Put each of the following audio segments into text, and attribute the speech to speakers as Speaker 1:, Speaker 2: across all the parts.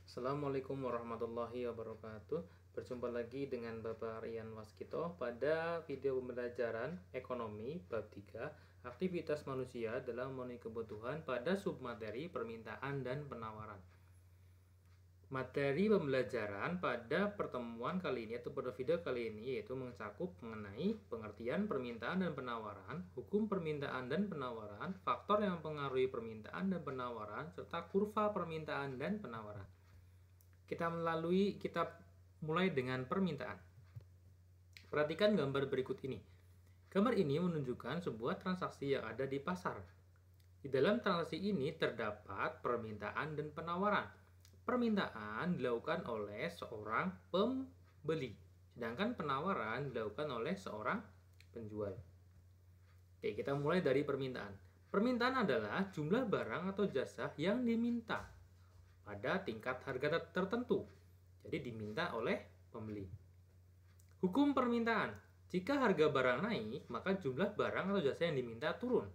Speaker 1: Assalamualaikum warahmatullahi wabarakatuh. Berjumpa lagi dengan Bapak Rian Waskito pada video pembelajaran Ekonomi bab 3, Aktivitas Manusia dalam Memenuhi Kebutuhan pada submateri permintaan dan penawaran. Materi pembelajaran pada pertemuan kali ini atau pada video kali ini yaitu mencakup mengenai pengertian permintaan dan penawaran, hukum permintaan dan penawaran, faktor yang mempengaruhi permintaan dan penawaran, serta kurva permintaan dan penawaran. Kita mulai dengan permintaan. Perhatikan gambar berikut ini. Gambar ini menunjukkan sebuah transaksi yang ada di pasar. Di dalam transaksi ini terdapat permintaan dan penawaran. Permintaan dilakukan oleh seorang pembeli, sedangkan penawaran dilakukan oleh seorang penjual. Oke, kita mulai dari permintaan. Permintaan adalah jumlah barang atau jasa yang diminta pada tingkat harga tertentu, jadi diminta oleh pembeli. Hukum permintaan: jika harga barang naik, maka jumlah barang atau jasa yang diminta turun.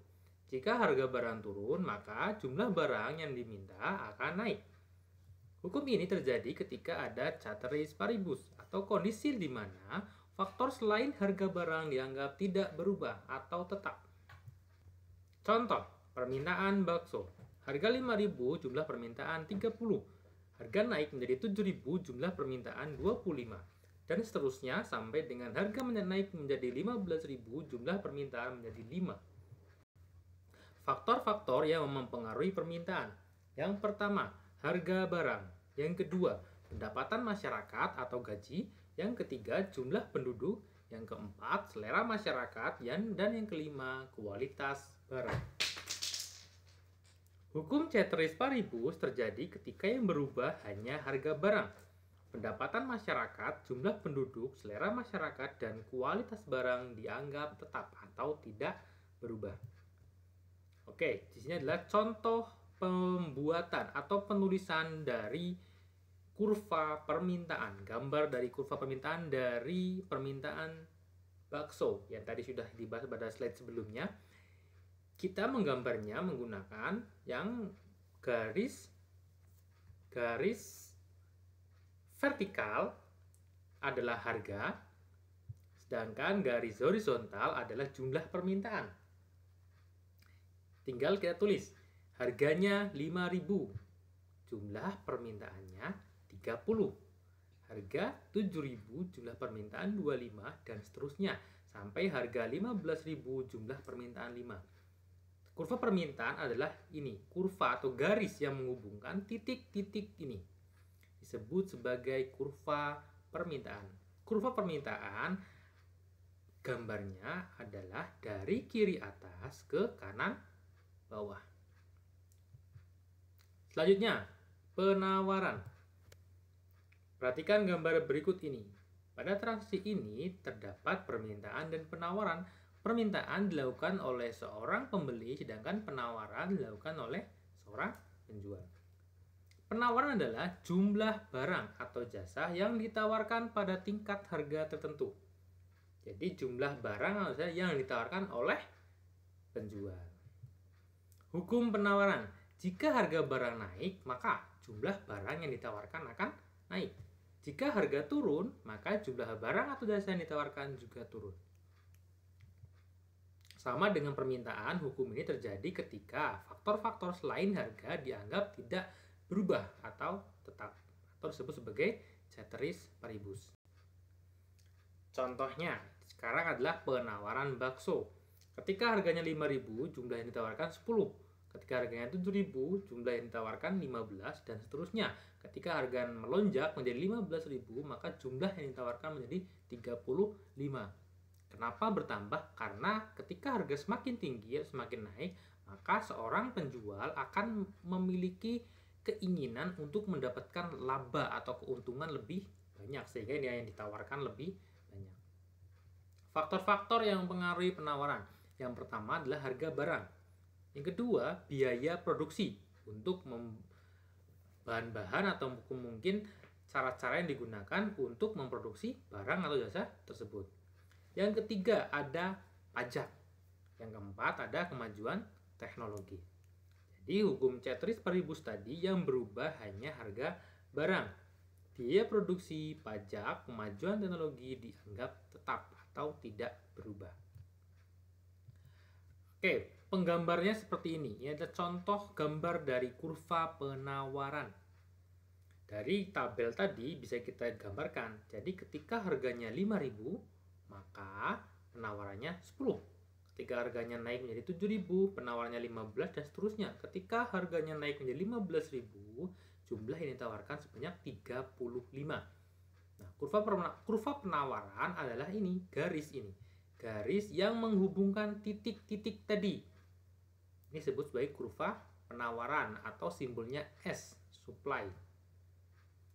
Speaker 1: Jika harga barang turun, maka jumlah barang yang diminta akan naik. Hukum ini terjadi ketika ada ceteris paribus atau kondisi di mana faktor selain harga barang dianggap tidak berubah atau tetap. Contoh, permintaan bakso. Harga 5.000, jumlah permintaan 30. Harga naik menjadi 7.000, jumlah permintaan 25. Dan seterusnya sampai dengan harga naik menjadi 15.000, jumlah permintaan menjadi 5. Faktor-faktor yang mempengaruhi permintaan. Yang pertama, harga barang. Yang kedua, pendapatan masyarakat atau gaji. Yang ketiga, jumlah penduduk. Yang keempat, selera masyarakat. Dan yang kelima, kualitas barang. Hukum ceteris paribus terjadi ketika yang berubah hanya harga barang, pendapatan masyarakat, jumlah penduduk, selera masyarakat, dan kualitas barang dianggap tetap atau tidak berubah. Oke, di sini adalah contoh pembuatan atau penulisan dari kurva permintaan, gambar dari kurva permintaan dari permintaan bakso yang tadi sudah dibahas pada slide sebelumnya. Kita menggambarnya menggunakan yang garis vertikal adalah harga, sedangkan garis horizontal adalah jumlah permintaan. Tinggal kita tulis, harganya 5.000, jumlah permintaannya 30. Harga 7.000, jumlah permintaan 25, dan seterusnya sampai harga 15.000, jumlah permintaan 5. Kurva permintaan adalah ini, kurva atau garis yang menghubungkan titik-titik ini. Disebut sebagai kurva permintaan. Kurva permintaan gambarnya adalah dari kiri atas ke kanan bawah. Selanjutnya, penawaran. Perhatikan gambar berikut ini. Pada transaksi ini terdapat permintaan dan penawaran. Permintaan dilakukan oleh seorang pembeli, sedangkan penawaran dilakukan oleh seorang penjual. Penawaran adalah jumlah barang atau jasa yang ditawarkan pada tingkat harga tertentu. Jadi jumlah barang atau jasa yang ditawarkan oleh penjual. Hukum penawaran: jika harga barang naik, maka jumlah barang yang ditawarkan akan naik. Jika harga turun, maka jumlah barang atau jasa yang ditawarkan juga turun. Sama dengan permintaan, hukum ini terjadi ketika faktor-faktor selain harga dianggap tidak berubah atau tetap, atau disebut sebagai ceteris paribus. Contohnya, sekarang adalah penawaran bakso. Ketika harganya 5.000, jumlah yang ditawarkan 10. Ketika harganya 7.000, jumlah yang ditawarkan 15, dan seterusnya. Ketika harga melonjak menjadi 15.000, maka jumlah yang ditawarkan menjadi 35. Kenapa bertambah? Karena ketika harga semakin tinggi, semakin naik, maka seorang penjual akan memiliki keinginan untuk mendapatkan laba atau keuntungan lebih banyak, sehingga dia yang ditawarkan lebih banyak. Faktor-faktor yang mempengaruhi penawaran. Yang pertama adalah harga barang. Yang kedua, biaya produksi untuk bahan-bahan atau mungkin cara-cara yang digunakan untuk memproduksi barang atau jasa tersebut. Yang ketiga ada pajak. Yang keempat ada kemajuan teknologi. Jadi hukum ceteris paribus tadi yang berubah hanya harga barang. Biaya produksi, pajak, kemajuan teknologi dianggap tetap atau tidak berubah. Oke, penggambarnya seperti ini. Ini ada contoh gambar dari kurva penawaran. Dari tabel tadi bisa kita gambarkan. Jadi ketika harganya 5.000, maka penawarannya 10. Ketika harganya naik menjadi 7.000, penawarannya 15 dan seterusnya. Ketika harganya naik menjadi 15.000, jumlah yang ditawarkan sebanyak 35. Nah, kurva penawaran adalah ini, garis ini. Garis yang menghubungkan titik-titik tadi. Ini disebut sebagai kurva penawaran atau simbolnya S, supply.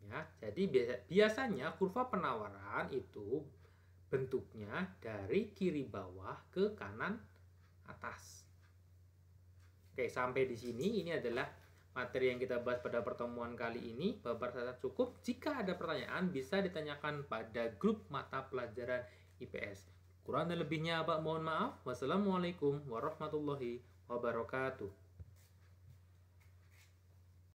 Speaker 1: Ya, jadi biasanya kurva penawaran itu bentuknya dari kiri bawah ke kanan atas. Oke, sampai di sini ini adalah materi yang kita bahas pada pertemuan kali ini. Bapak rasa cukup. Jika ada pertanyaan bisa ditanyakan pada grup mata pelajaran IPS. Kurang dan lebihnya Pak mohon maaf. Wassalamualaikum warahmatullahi wabarakatuh.